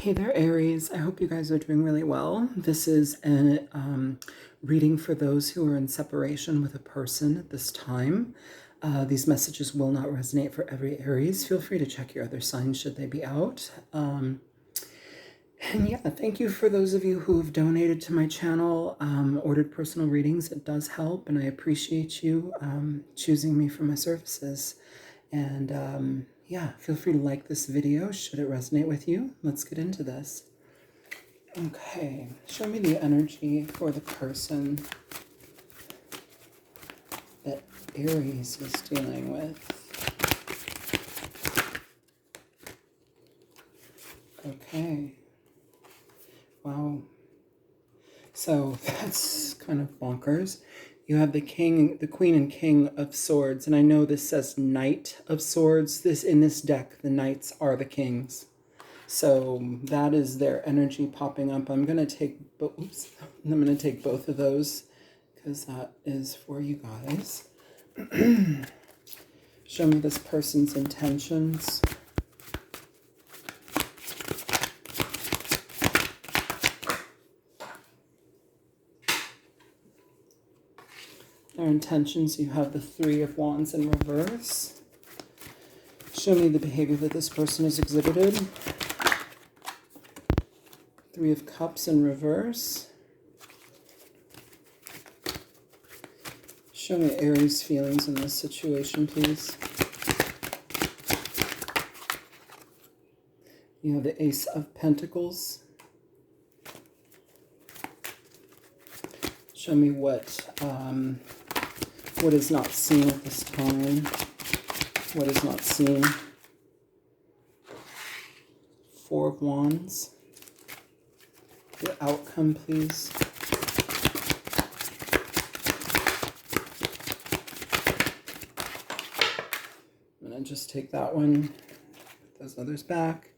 Hey there, Aries. I hope you guys are doing really well. This is a reading for those who are in separation with a person at this time. These messages will not resonate for every Aries. Feel free to check your other signs should they be out. And yeah, thank you for those of you who have donated to my channel, ordered personal readings. It does help, and I appreciate you choosing me for my services. And yeah, feel free to like this video should it resonate with you. Let's get into this. Okay, show me the energy for the person that Aries is dealing with. Okay. Wow. So that's kind of bonkers. You have the king, the queen and king of swords, and I know this says knight of swords. In this deck, the knights are the kings. So that is their energy popping up. I'm going to take both of those because that is for you guys. Show me this person's intentions. Their intentions, you have the Three of Wands in reverse. Show me the behavior that this person has exhibited. Three of Cups in reverse. Show me Aries' feelings in this situation, please. You have the Ace of Pentacles. Show me what is not seen at this time. What is not seen. Four of Wands. The outcome, please. I'm going to just take that one, put those others back.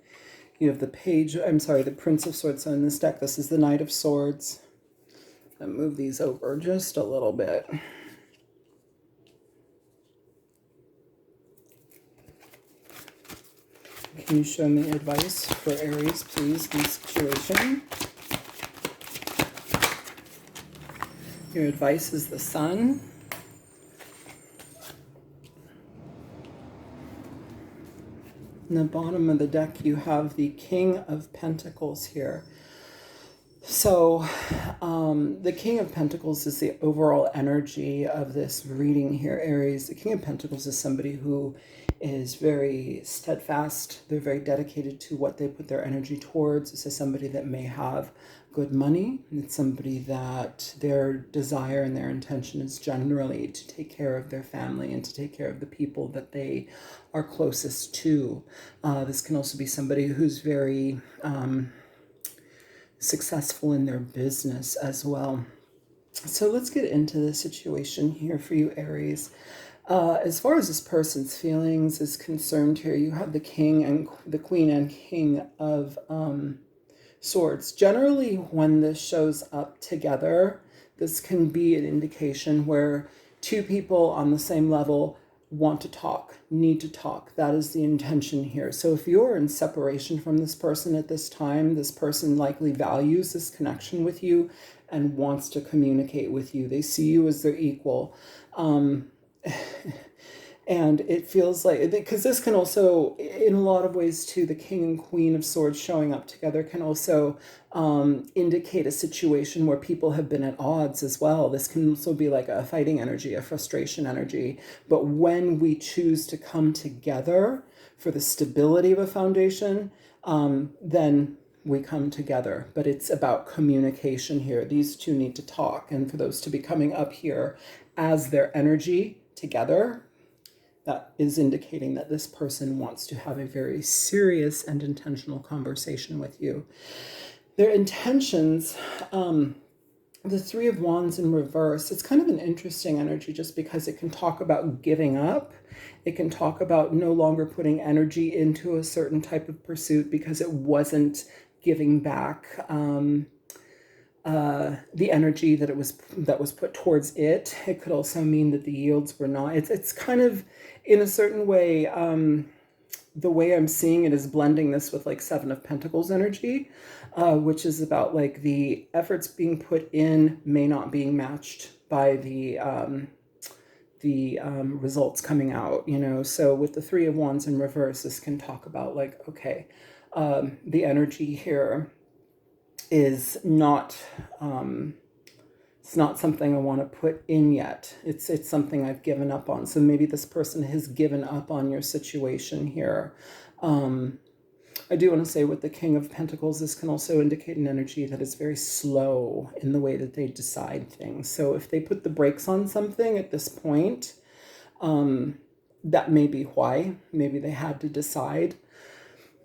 You have the the Prince of Swords. So in this deck, this is the Knight of Swords. I'll move these over just a little bit. Can you show me advice for Aries, please, in this situation? Your advice is the Sun. In the bottom of the deck, you have the King of Pentacles here. So the King of Pentacles is the overall energy of this reading here, Aries. The King of Pentacles is somebody who is very steadfast. They're very dedicated to what they put their energy towards. This is somebody that may have good money. It's somebody that their desire and their intention is generally to take care of their family and to take care of the people that they are closest to. This can also be somebody who's very successful in their business as well. So let's get into the situation here for you, Aries. As far as this person's feelings is concerned here, you have the king and the queen and king of swords. Generally, when this shows up together, this can be an indication where two people on the same level want to talk, need to talk. That is the intention here. So if you're in separation from this person at this time, this person likely values this connection with you and wants to communicate with you. They see you as their equal. And it feels like, because this can also, in a lot of ways too, the king and queen of swords showing up together can also indicate a situation where people have been at odds as well. This can also be like a fighting energy, a frustration energy. But when we choose to come together for the stability of a foundation, then we come together. But it's about communication here. These two need to talk. And for those to be coming up here as their energy together, that is indicating that this person wants to have a very serious and intentional conversation with you. Their intentions, the Three of Wands in reverse, it's kind of an interesting energy just because it can talk about giving up. It can talk about no longer putting energy into a certain type of pursuit because it wasn't giving back the energy that was put towards it. It could also mean that the yields were not. It's kind of, in a certain way, the way I'm seeing it is blending this with like Seven of Pentacles energy, which is about like the efforts being put in may not being matched by the results coming out, you know. So with the Three of Wands in reverse, this can talk about like, okay, the energy here is not, it's not something I want to put in yet. It's something I've given up on. So maybe this person has given up on your situation here. I do want to say with the King of Pentacles, this can also indicate an energy that is very slow in the way that they decide things. So if they put the brakes on something at this point, that may be why. Maybe they had to decide.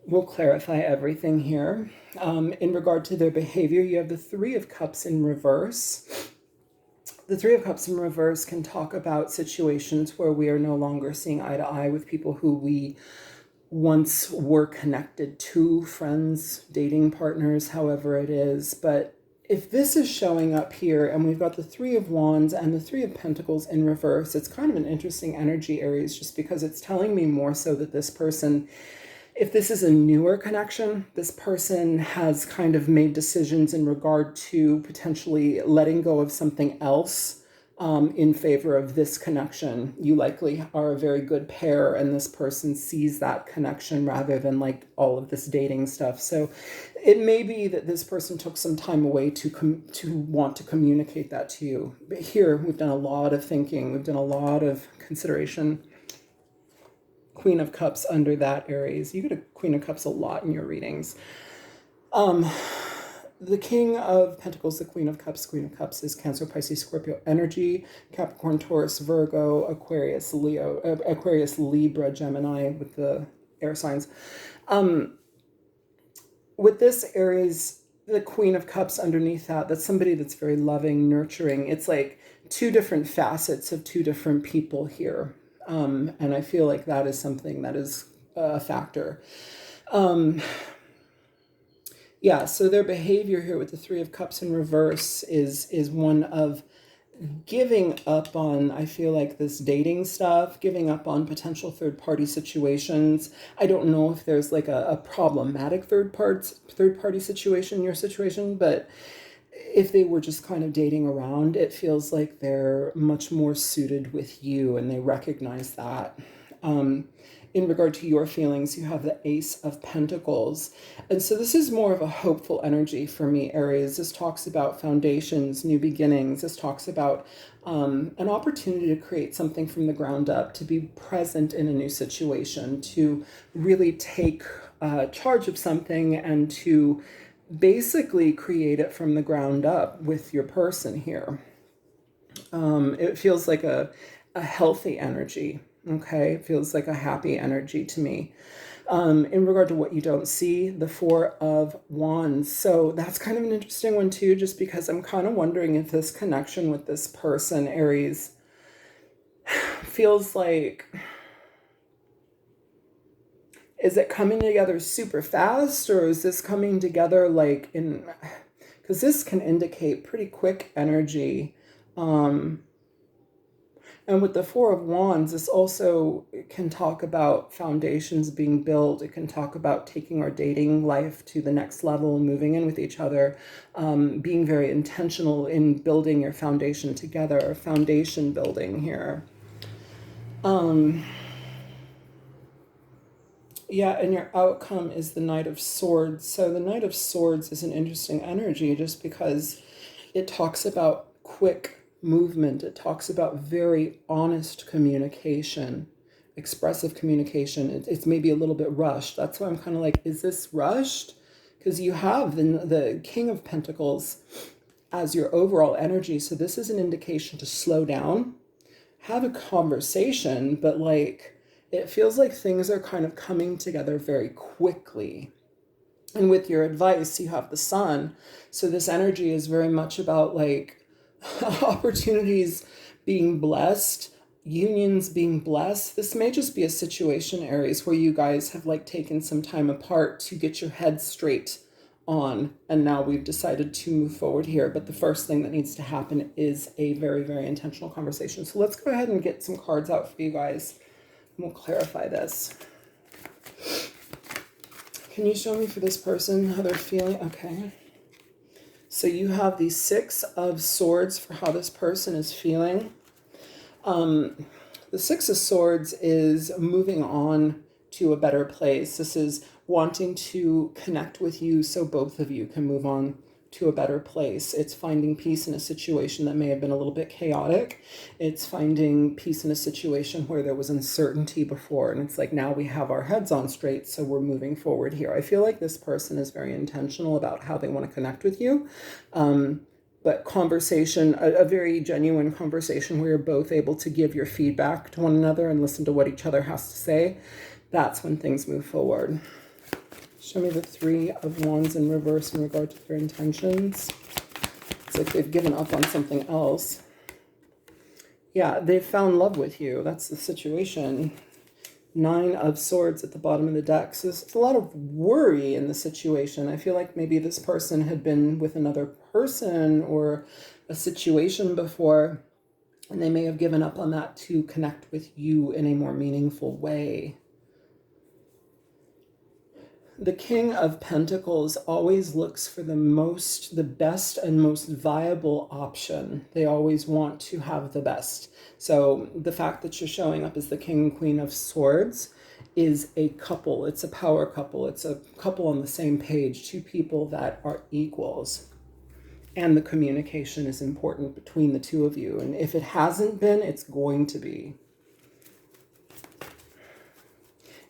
We'll clarify everything here. In regard to their behavior, you have the Three of Cups in reverse. The Three of Cups in reverse can talk about situations where we are no longer seeing eye to eye with people who we once were connected to, friends, dating partners, however it is. But if this is showing up here and we've got the Three of Wands and the Three of Pentacles in reverse, it's kind of an interesting energy, Aries, just because it's telling me more so that this person, if this is a newer connection, this person has kind of made decisions in regard to potentially letting go of something else in favor of this connection. You likely are a very good pair and this person sees that connection rather than like all of this dating stuff. So it may be that this person took some time away to want to communicate that to you. But here we've done a lot of thinking. We've done a lot of consideration. Queen of Cups under that, Aries. You get a Queen of Cups a lot in your readings. The King of Pentacles, the Queen of Cups is Cancer, Pisces, Scorpio energy, Capricorn, Taurus, Virgo, Aquarius, Leo, Aquarius, Libra, Gemini with the air signs. With this Aries, the Queen of Cups underneath that, that's somebody that's very loving, nurturing. It's like two different facets of two different people here. And I feel like that is something that is a factor. Yeah, so their behavior here with the Three of Cups in reverse is one of giving up on, I feel like, this dating stuff, giving up on potential third-party situations. I don't know if there's like a problematic third-party situation in your situation, but if they were just kind of dating around, it feels like they're much more suited with you and they recognize that. In regard to your feelings, you have the Ace of Pentacles. And so this is more of a hopeful energy for me, Aries. This talks about foundations, new beginnings. This talks about an opportunity to create something from the ground up, to be present in a new situation, to really take charge of something and to basically create it from the ground up with your person here. It feels like a healthy energy. Okay, it feels like a happy energy to me. In regard to what you don't see, the Four of Wands. So that's kind of an interesting one too, just because I'm kind of wondering if this connection with this person, Aries, feels like, is it coming together super fast, or is this coming together like in, because this can indicate pretty quick energy. And with the Four of Wands, this also can talk about foundations being built. It can talk about taking our dating life to the next level, moving in with each other, being very intentional in building your foundation together, foundation building here. Yeah, and your outcome is the Knight of Swords. So the Knight of Swords is an interesting energy just because it talks about quick movement. It talks about very honest communication, expressive communication. It's maybe a little bit rushed. That's why I'm kind of like, is this rushed? Because you have the King of Pentacles as your overall energy. So this is an indication to slow down, have a conversation, but like, it feels like things are kind of coming together very quickly. And with your advice, you have the Sun. So this energy is very much about like opportunities being blessed, unions being blessed. This may just be a situation, Aries, where you guys have like taken some time apart to get your head straight on, and now we've decided to move forward here. But the first thing that needs to happen is a very, very intentional conversation. So let's go ahead and get some cards out for you guys, and we'll clarify this. Can you show me for this person how they're feeling? Okay. So you have the Six of Swords for how this person is feeling. The Six of Swords is moving on to a better place. This is wanting to connect with you so both of you can move on to a better place. It's finding peace in a situation that may have been a little bit chaotic. It's finding peace in a situation where there was uncertainty before. And it's like, now we have our heads on straight, so we're moving forward here. I feel like this person is very intentional about how they want to connect with you. But conversation, a very genuine conversation where you're both able to give your feedback to one another and listen to what each other has to say, that's when things move forward. Show me the Three of Wands in reverse in regard to their intentions. It's like they've given up on something else. Yeah, they've found love with you. That's the situation. Nine of Swords at the bottom of the deck. So there's a lot of worry in the situation. I feel like maybe this person had been with another person or a situation before, and they may have given up on that to connect with you in a more meaningful way. The King of Pentacles always looks for the best and most viable option. They always want to have the best. So the fact that you're showing up as the King and Queen of Swords is a couple. It's a power couple. It's a couple on the same page, two people that are equals. And the communication is important between the two of you. And if it hasn't been, it's going to be.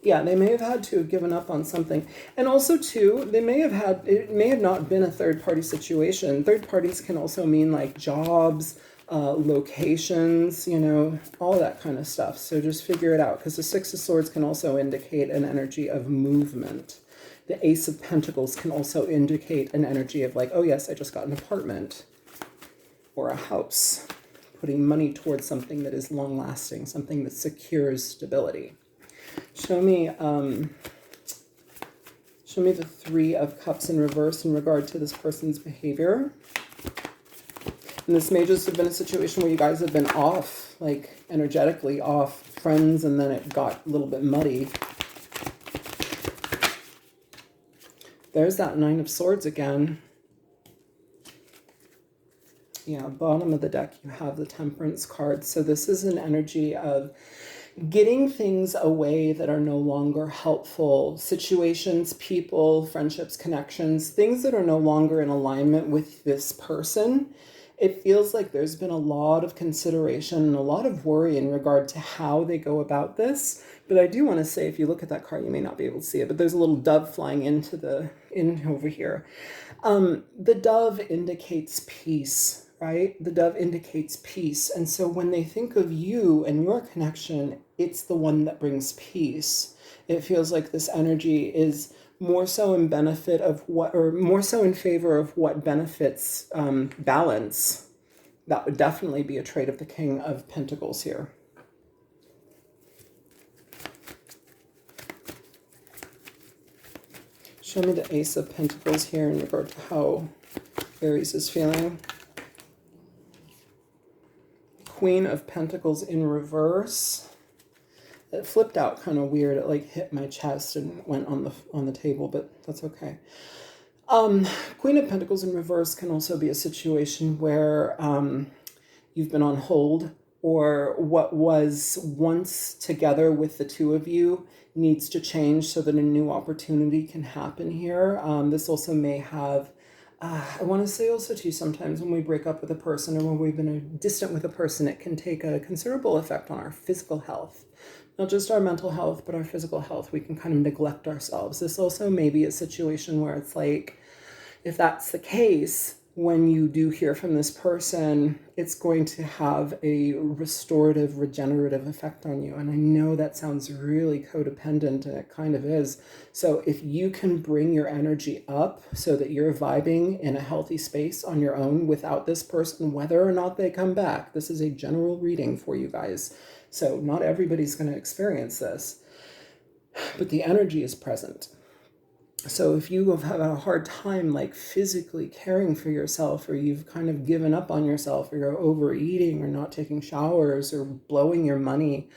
Yeah, they may have had to have given up on something. And also, too, it may have not been a third-party situation. Third parties can also mean like jobs, locations, all that kind of stuff. So just figure it out, because the Six of Swords can also indicate an energy of movement. The Ace of Pentacles can also indicate an energy of like, oh yes, I just got an apartment or a house, putting money towards something that is long-lasting, something that secures stability. Show me the Three of Cups in reverse in regard to this person's behavior. And this may just have been a situation where you guys have been off, like energetically off friends, and then it got a little bit muddy. There's that Nine of Swords again. Yeah, bottom of the deck, you have the Temperance card. So this is an energy of getting things away that are no longer helpful. Situations, people, friendships, connections, things that are no longer in alignment with this person. It feels like there's been a lot of consideration and a lot of worry in regard to how they go about this. But I do want to say, if you look at that card, you may not be able to see it, but there's a little dove flying in over here. The dove indicates peace. Right? The dove indicates peace. And so when they think of you and your connection, it's the one that brings peace. It feels like this energy is more so in benefit of what, or more so in favor of what benefits balance. That would definitely be a trait of the King of Pentacles here. Show me the Ace of Pentacles here in regard to how Aries is feeling. Queen of Pentacles in reverse. It flipped out kind of weird. It like hit my chest and went on the table, but that's okay. Queen of Pentacles in reverse can also be a situation where you've been on hold, or what was once together with the two of you needs to change so that a new opportunity can happen here. This also may have I want to say also too, sometimes when we break up with a person or when we've been distant with a person, it can take a considerable effect on our physical health. Not just our mental health, but our physical health. We can kind of neglect ourselves. This also may be a situation where it's like, if that's the case, when you do hear from this person, it's going to have a restorative, regenerative effect on you. And I know that sounds really codependent, and it kind of is. So if you can bring your energy up so that you're vibing in a healthy space on your own without this person, whether or not they come back, this is a general reading for you guys. So not everybody's going to experience this, but the energy is present. So if you have had a hard time like physically caring for yourself, or you've kind of given up on yourself, or you're overeating or not taking showers or blowing your money,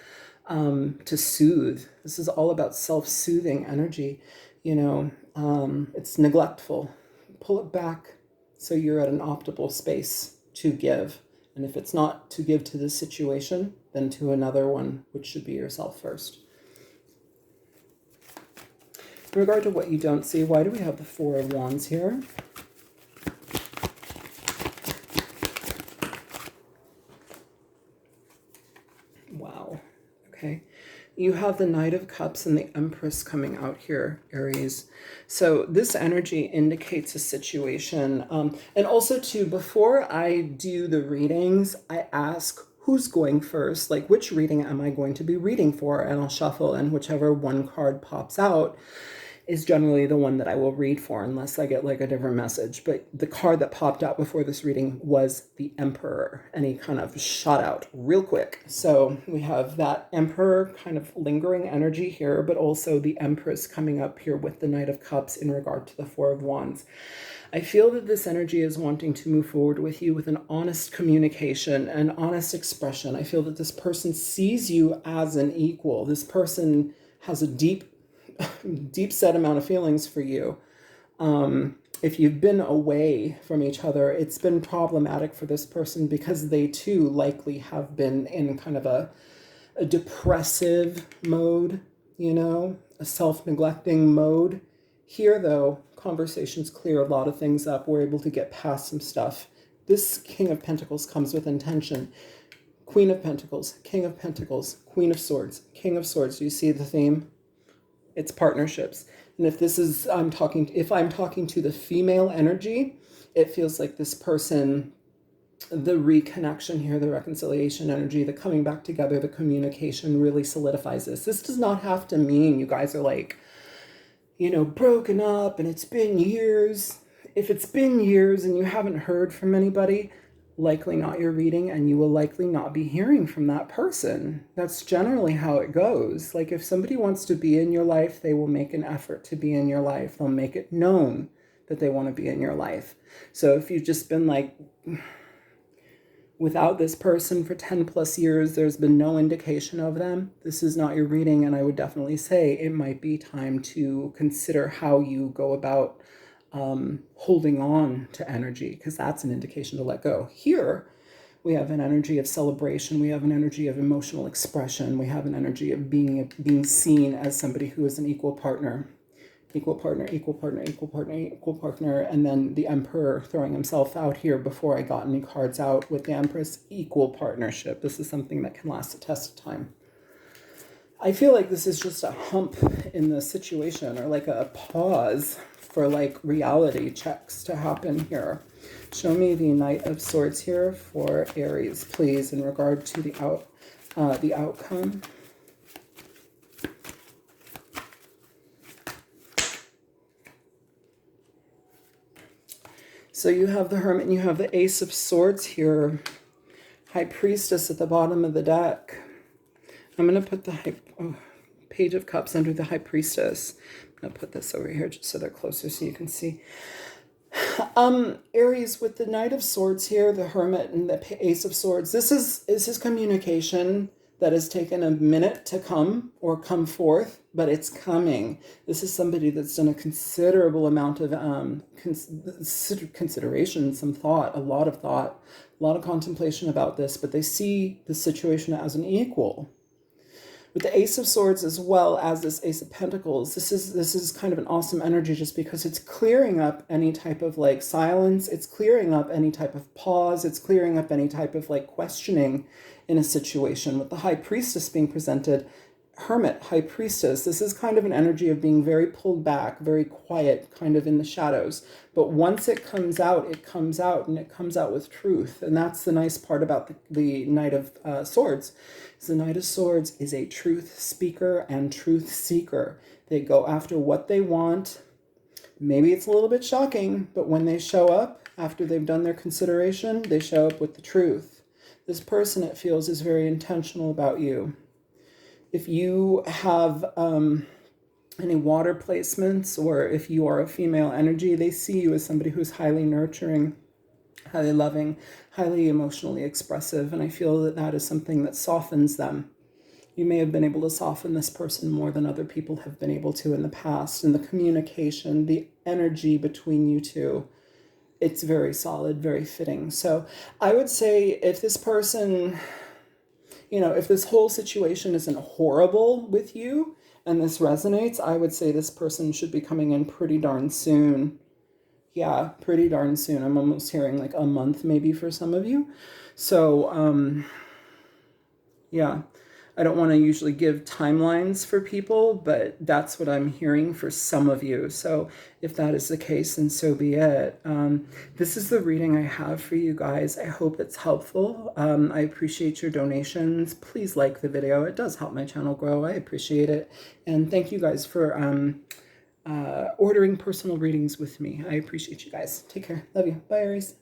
to soothe. This is all about self-soothing energy. It's neglectful. Pull it back so you're at an optimal space to give. And if it's not to give to this situation, then to another one, which should be yourself first. In regard to what you don't see, why do we have the Four of Wands here? Wow. Okay. You have the Knight of Cups and the Empress coming out here, Aries. So this energy indicates a situation. And also, too, before I do the readings, I ask who's going first, like which reading am I going to be reading for? And I'll shuffle, and whichever one card pops out is generally the one that I will read for, unless I get like a different message. But the card that popped out before this reading was the Emperor, and he kind of shot out real quick. So we have that Emperor kind of lingering energy here, but also the Empress coming up here with the Knight of Cups in regard to the Four of Wands. I feel that this energy is wanting to move forward with you with an honest communication, an honest expression. I feel that this person sees you as an equal. This person has a deep set amount of feelings for you. If you've been away from each other, it's been problematic for this person because they too likely have been in kind of a depressive mode, a self-neglecting mode. Here, though, conversations clear a lot of things up. We're able to get past some stuff. This King of Pentacles comes with intention. Queen of Pentacles, King of Pentacles, Queen of Swords, King of Swords. Do you see the theme? It's partnerships. And if I'm talking to the female energy, it feels like this person, the reconnection here, the reconciliation energy, the coming back together, the communication really solidifies this. This does not have to mean you guys are like, broken up and it's been years. If it's been years and you haven't heard from anybody, likely not your reading, and you will likely not be hearing from that person. That's generally how it goes. Like if somebody wants to be in your life, they will make an effort to be in your life. They'll make it known that they want to be in your life. So if you've just been like without this person for 10 plus years, there's been no indication of them, this is not your reading. And I would definitely say it might be time to consider how you go about holding on to energy, because that's an indication to let go. Here, we have an energy of celebration. We have an energy of emotional expression. We have an energy of being seen as somebody who is an equal partner. Equal partner, equal partner, equal partner, equal partner. And then the Emperor throwing himself out here before I got any cards out with the Empress. Equal partnership. This is something that can last a test of time. I feel like this is just a hump in the situation, or like a pause for like reality checks to happen here. Show me the Knight of Swords here for Aries, please, in regard to the outcome. So you have the Hermit and you have the Ace of Swords here. High Priestess at the bottom of the deck. I'm going to put the Page of Cups under the High Priestess. I'm going to put this over here just so they're closer so you can see. Aries, with the Knight of Swords here, the Hermit and the Ace of Swords, this is his communication that has taken a minute to come or come forth, but it's coming. This is somebody that's done a considerable amount of consideration, some thought, a lot of contemplation about this, but they see the situation as an equal. With the Ace of Swords as well as this Ace of Pentacles, this is kind of an awesome energy just because it's clearing up any type of like silence. It's clearing up any type of pause. It's clearing up any type of like questioning in a situation. With the High Priestess being presented, Hermit, High Priestess, this is kind of an energy of being very pulled back, very quiet, kind of in the shadows. But once it comes out, and it comes out with truth. And that's the nice part about the Knight of Swords. The Knight of Swords is a truth speaker and truth seeker. They go after what they want. Maybe it's a little bit shocking, but when they show up, after they've done their consideration, they show up with the truth. This person, it feels, is very intentional about you. If you have any water placements, or if you are a female energy, they see you as somebody who's highly nurturing, highly loving, highly emotionally expressive. And I feel that that is something that softens them. You may have been able to soften this person more than other people have been able to in the past. And the communication, the energy between you two, it's very solid, very fitting. So I would say if this person, if this whole situation isn't horrible with you and this resonates, I would say this person should be coming in pretty darn soon. Yeah, pretty darn soon. I'm almost hearing like a month maybe for some of you. So, yeah, I don't want to usually give timelines for people, but that's what I'm hearing for some of you. So if that is the case, then so be it. This is the reading I have for you guys. I hope it's helpful. I appreciate your donations. Please like the video. It does help my channel grow. I appreciate it. And thank you guys for ordering personal readings with me. I appreciate you guys. Take care. Love you. Bye, Aries.